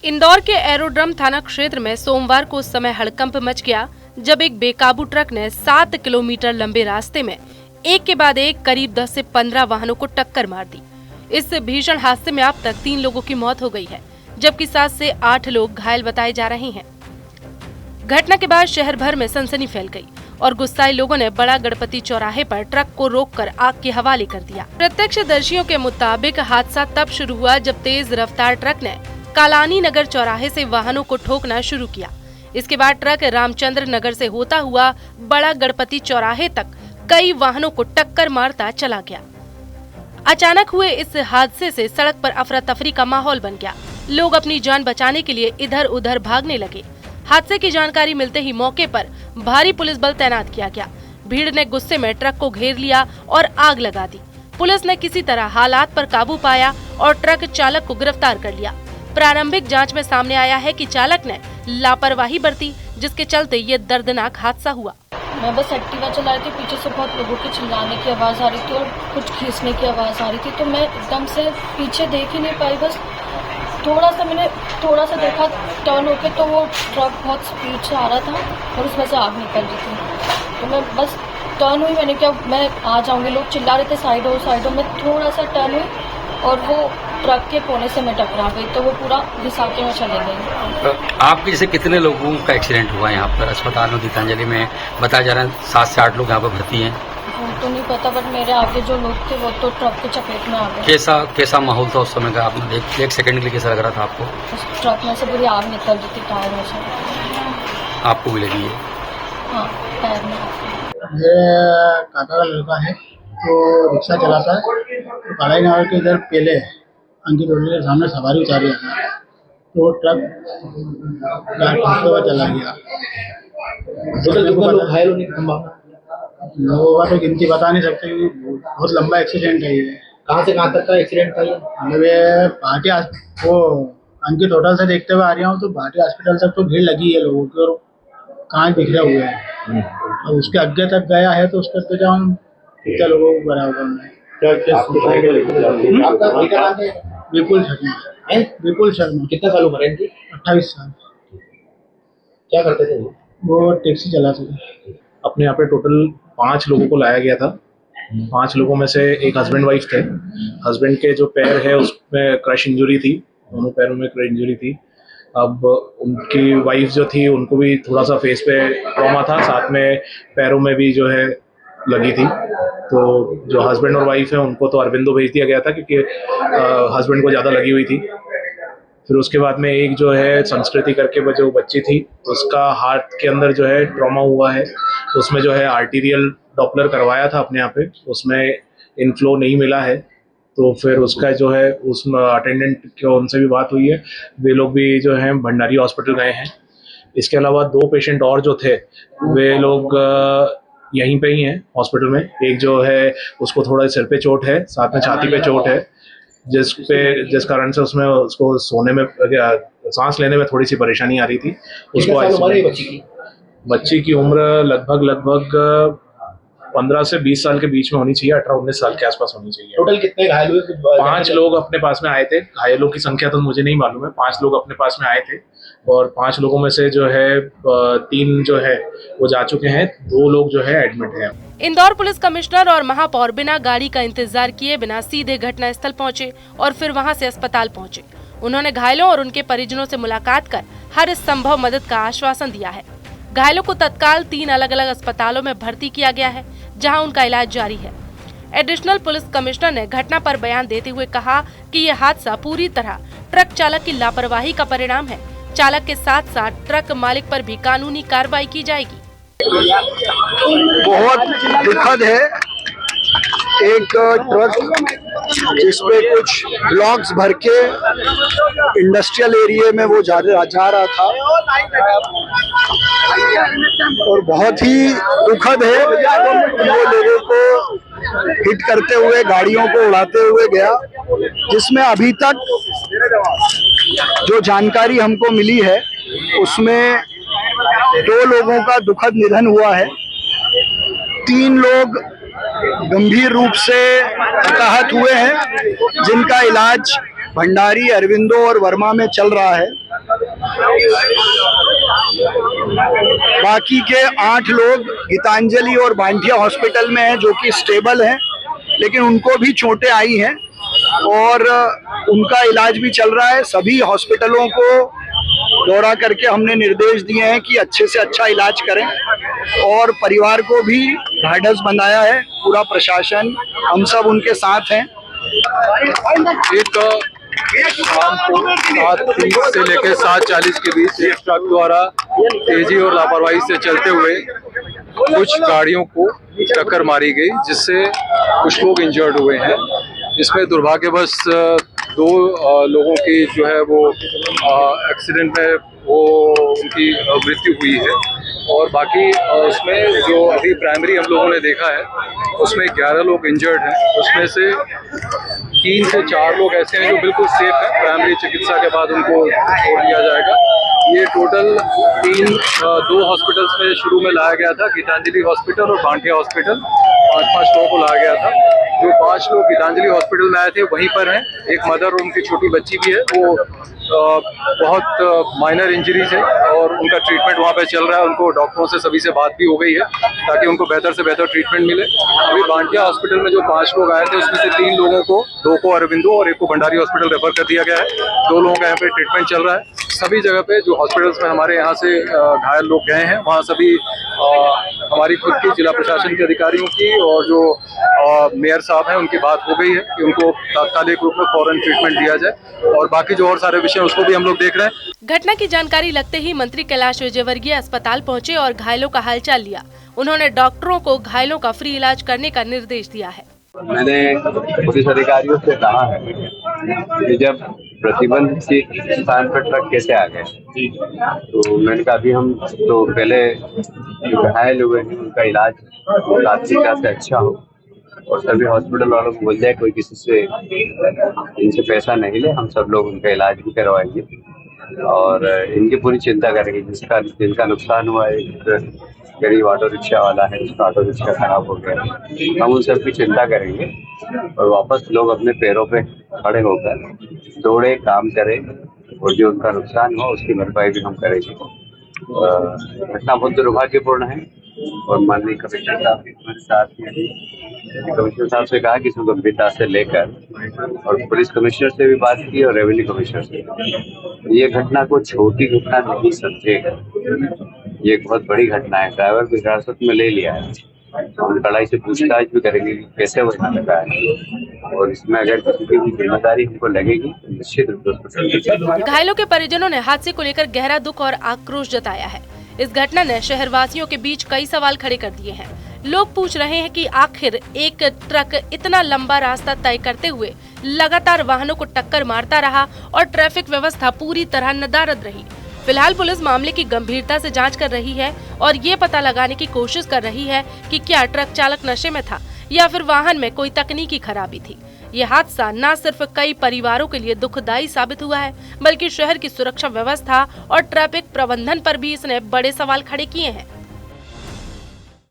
इंदौर के एरोड्रम थाना क्षेत्र में सोमवार को उस समय हड़कंप मच गया जब एक बेकाबू ट्रक ने 7 किलोमीटर लंबे रास्ते में एक के बाद एक करीब 10 से 15 वाहनों को टक्कर मार दी। इस भीषण हादसे में अब तक 3 लोगों की मौत हो गई है, जबकि 7 से 8 लोग घायल बताए जा रहे हैं। घटना के बाद शहर भर में सनसनी फैल गई और गुस्साए लोगों ने बड़ा गणपति चौराहे पर ट्रक को रोककर आग के हवाले कर दिया। प्रत्यक्षदर्शियों के मुताबिक हादसा तब शुरू हुआ जब तेज रफ्तार ट्रक ने कालानी नगर चौराहे से वाहनों को ठोकना शुरू किया। इसके बाद ट्रक रामचंद्र नगर से होता हुआ बड़ा गणपति चौराहे तक कई वाहनों को टक्कर मारता चला गया। अचानक हुए इस हादसे से सड़क पर अफरा तफरी का माहौल बन गया। लोग अपनी जान बचाने के लिए इधर उधर भागने लगे। हादसे की जानकारी मिलते ही मौके पर भारी पुलिस बल तैनात किया गया। भीड़ ने गुस्से में ट्रक को घेर लिया और आग लगा दी। पुलिस ने किसी तरह हालात पर काबू पाया और ट्रक चालक को गिरफ्तार कर लिया। प्रारंभिक जांच में सामने आया है कि चालक ने लापरवाही बरती, जिसके चलते ये दर्दनाक हादसा हुआ। मैं बस एक्टिवा चला रही थी, पीछे से बहुत लोगों के चिल्लाने की आवाज़ आ रही थी और कुछ खींचने की आवाज़ आ रही थी, तो मैं एकदम से पीछे देख ही नहीं पाई। बस मैंने थोड़ा सा देखा टर्न होके, तो वो ट्रक बहुत स्पीड से आ रहा था और उसमें से आग निकल रही थी। तो मैं बस टर्न हुई, मैंने क्या मैं आ जाऊँगी, लोग चिल्ला रहे थे साइडों में। थोड़ा सा टर्न हुई और वो ट्रक के कोने से मैं टकरा गई, तो वो पूरा घिसा के मैं चले गई। आपके जैसे कितने लोगों का एक्सीडेंट हुआ यहाँ पर अस्पताल में गीतांजलि में? बताया जा रहा है 7 से 8 लोग यहाँ पर भर्ती हैं। वो तो नहीं पता, बट मेरे आगे जो लोग थे वो तो ट्रक के चपेट में आ गए। कैसा माहौल था उस समय का? आपने एक सेकंड के लिए कैसा लग रहा था आपको? उस ट्रक में से पूरी आग निकल रही थी टायर में से। आपको भी लगी है? हाँ, पैर में। ये काका का लड़का है, तो रिक्शा चलाता है। तो कड़ाई नगर के इधर पहले अंकित होटल के सामने सवारी उतारी था, तो ट्रक ठोकते हुए चला गया। लोगों का तो गिनती बता नहीं सकते क्योंकि बहुत लंबा एक्सीडेंट है ये। कहाँ से कहाँ तक का एक्सीडेंट था ये? मतलब ये भाटी वो अंकित होटल से देखते हुए आ रहा हूँ, तो भाटी हॉस्पिटल तक तो भीड़ लगी है लोगों की और कांच बिखरे हुए हैं। अब उसके आगे तक गया है तो उसके तो हम कितने लोगों को बना होगा। विपुल शर्मा। विपुल शर्मा। कितना साल उम्र है इनकी? 28 साल। क्या करते थे वो टैक्सी चलाते थे। अपने यहाँ पे टोटल 5 लोगों को लाया गया था। 5 लोगों में से एक हस्बैंड वाइफ थे। हस्बैंड के जो पैर है उसमें क्रश इंजरी थी, दोनों पैरों में क्रश इंजरी थी। अब उनकी वाइफ जो थी उनको भी थोड़ा सा फेस पे ट्रॉमा था, साथ में पैरों में भी जो है लगी थी। तो जो हस्बैंड और वाइफ है उनको तो अरविंदो भेज दिया गया था क्योंकि हस्बैंड को ज़्यादा लगी हुई थी। फिर उसके बाद में एक जो है संस्कृति करके जो बच्ची थी उसका हार्ट के अंदर जो है ट्रॉमा हुआ है, उसमें जो है आर्टीरियल डॉपलर करवाया था अपने यहाँ पे, उसमें इनफ्लो नहीं मिला है। तो फिर उसका जो है उस अटेंडेंट को उनसे भी बात हुई है, वे लोग भी जो है भंडारी हॉस्पिटल गए हैं। इसके अलावा 2 पेशेंट और जो थे वे लोग यहीं पे ही हैं हॉस्पिटल में। एक जो है उसको थोड़ा सिर पे चोट है, साथ में छाती पे चोट है, जिस कारण से उसमें उसको सोने में सांस लेने में थोड़ी सी परेशानी आ रही थी। उसको बच्ची की उम्र लगभग 15 से 20 साल के बीच में होनी चाहिए, 18-19 साल के आसपास होनी चाहिए। टोटल कितने घायल हुए? 5 लोग अपने पास में आए थे। घायलों की संख्या तो मुझे नहीं मालूम है। 5 लोग अपने पास में आए थे और 5 लोगों में से जो है 3 जो है वो जा चुके हैं, 2 लोग जो है एडमिट हैं। इंदौर पुलिस कमिश्नर और महापौर बिना गाड़ी का इंतजार किए बिना सीधे घटना स्थल पहुंचे और फिर वहां से अस्पताल पहुंचे। उन्होंने घायलों और उनके परिजनों से मुलाकात कर हर संभव मदद का आश्वासन दिया है। घायलों को तत्काल 3 अलग-अलग अस्पतालों में भर्ती किया गया है, जहां उनका इलाज जारी है। एडिशनल पुलिस कमिश्नर ने घटना पर बयान देते हुए कहा कि यह हादसा पूरी तरह ट्रक चालक की लापरवाही का परिणाम है। चालक के साथ साथ ट्रक मालिक पर भी कानूनी कार्रवाई की जाएगी। बहुत दुखद है, एक ट्रक जिसपे कुछ ब्लॉक्स भर के इंडस्ट्रियल एरिया में वो जा रहा था और बहुत ही दुखद है वो लोगों को हिट करते हुए, गाड़ियों को उड़ाते हुए गया, जिसमें अभी तक जो जानकारी हमको मिली है उसमें 2 लोगों का दुखद निधन हुआ है। 3 लोग गंभीर रूप से हताहत हुए हैं, जिनका इलाज भंडारी, अरविंदो और वर्मा में चल रहा है। बाकी के 8 लोग गीतांजलि और भांटिया हॉस्पिटल में हैं जो कि स्टेबल हैं, लेकिन उनको भी चोटें आई हैं और उनका इलाज भी चल रहा है। सभी हॉस्पिटलों को दौरा करके हमने निर्देश दिए हैं कि अच्छे से अच्छा इलाज करें और परिवार को भी ढाढ़स बंधाया है। पूरा प्रशासन, हम सब उनके साथ हैं। एक शाम को 7:30 से लेकर 7:40 के बीच एक ट्रक द्वारा तेजी और लापरवाही से चलते हुए कुछ गाड़ियों को टक्कर मारी गई, जिससे कुछ लोग इंजर्ड हुए हैं। इसमें दुर्भाग्यवश 2 लोगों की जो है वो एक्सीडेंट में वो उनकी मृत्यु हुई है और बाकी उसमें जो अभी प्राइमरी हम लोगों ने देखा है उसमें 11 लोग इंजर्ड हैं। उसमें से 3 से 4 लोग ऐसे हैं जो बिल्कुल सेफ हैं। प्राइमरी चिकित्सा के बाद उनको छोड़ दिया जाएगा। ये टोटल 2 हॉस्पिटल्स में शुरू में लाया गया था, गीतांजलि हॉस्पिटल और भांटिया हॉस्पिटल। 5 लोगों को लाया गया था। जो 5 लोग गीतांजलि हॉस्पिटल में आए थे वहीं पर हैं। एक मदर और उनकी छोटी बच्ची भी है, वो बहुत माइनर इंजरीज है और उनका ट्रीटमेंट वहाँ पे चल रहा है। उनको डॉक्टरों से सभी से बात भी हो गई है ताकि उनको बेहतर से बेहतर ट्रीटमेंट मिले। अभी भांटिया हॉस्पिटल में जो 5 लोग आए थे उसमें से 3 लोगों को, 2 को अरविंदो और 1 को भंडारी हॉस्पिटल रेफर कर दिया गया है। 2 लोगों का यहाँ पे ट्रीटमेंट चल रहा है। सभी जगह पे जो हॉस्पिटल्स में हमारे यहाँ से घायल लोग गए हैं वहाँ सभी हमारी खुद की जिला प्रशासन के अधिकारियों की और जो मेयर साहब हैं उनकी बात हो गई है कि उनको तात्कालिक रूप में फौरन ट्रीटमेंट दिया जाए और बाकी जो और सारे विषय उसको भी हम लोग देख रहे हैं। घटना की जानकारी लगते ही मंत्री कैलाश विजयवर्गीय अस्पताल पहुंचे और घायलों का हालचाल लिया। उन्होंने डॉक्टरों को घायलों का फ्री इलाज करने का निर्देश दिया है। मैंने पुलिस अधिकारियों से कहा है कि जब प्रतिबंध के स्थान पर ट्रक कैसे आ गए, तो मैंने कहा अभी हम तो पहले घायल हुए हैं उनका इलाज तात्कालिकता से अच्छा हो और सभी हॉस्पिटल वालों को बोल जाए कोई किसी से इनसे पैसा नहीं ले, हम सब लोग उनका इलाज भी करवाएंगे और इनकी पूरी चिंता करेंगे। जिनका नुकसान हुआ है, गरीब ऑटो रिक्शा वाला है, उसका ऑटो रिक्शा खराब हो गया, हम उन सब की चिंता करेंगे और वापस लोग अपने पैरों पे खड़े होकर दौड़े, काम करें और जो उनका नुकसान हुआ उसकी भरपाई भी हम करेंगे। घटना बहुत दुर्भाग्यपूर्ण है और माननीय कमिश्नर साहब भी हमारे साथ हैं। कमिश्नर साहब से कहा कि इसको गंभीरता से लेकर और पुलिस कमिश्नर से भी बात की और रेवेन्यू कमिश्नर से। ये घटना को छोटी घटना नहीं समझेगा, ये एक बहुत बड़ी घटना है। ड्राइवर को हिरासत में ले लिया है, हम कड़ाई से पूछताछ भी करेंगे कि कैसे वो यहाँ लगा है और इसमें अगर किसी की भी जिम्मेदारी हमको लगेगी तो निश्चित रूप से। घायलों के परिजनों ने हादसे को लेकर गहरा दुख और आक्रोश जताया है। इस घटना ने शहरवासियों के बीच कई सवाल खड़े कर दिए हैं। लोग पूछ रहे हैं कि आखिर एक ट्रक इतना लंबा रास्ता तय करते हुए लगातार वाहनों को टक्कर मारता रहा और ट्रैफिक व्यवस्था पूरी तरह नदारद रही। फिलहाल पुलिस मामले की गंभीरता से जांच कर रही है और ये पता लगाने की कोशिश कर रही है कि क्या ट्रक चालक नशे में था या फिर वाहन में कोई तकनीकी खराबी थी। ये हादसा न सिर्फ कई परिवारों के लिए दुखदायी साबित हुआ है, बल्कि शहर की सुरक्षा व्यवस्था और ट्रैफिक प्रबंधन पर भी इसने बड़े सवाल खड़े किए हैं।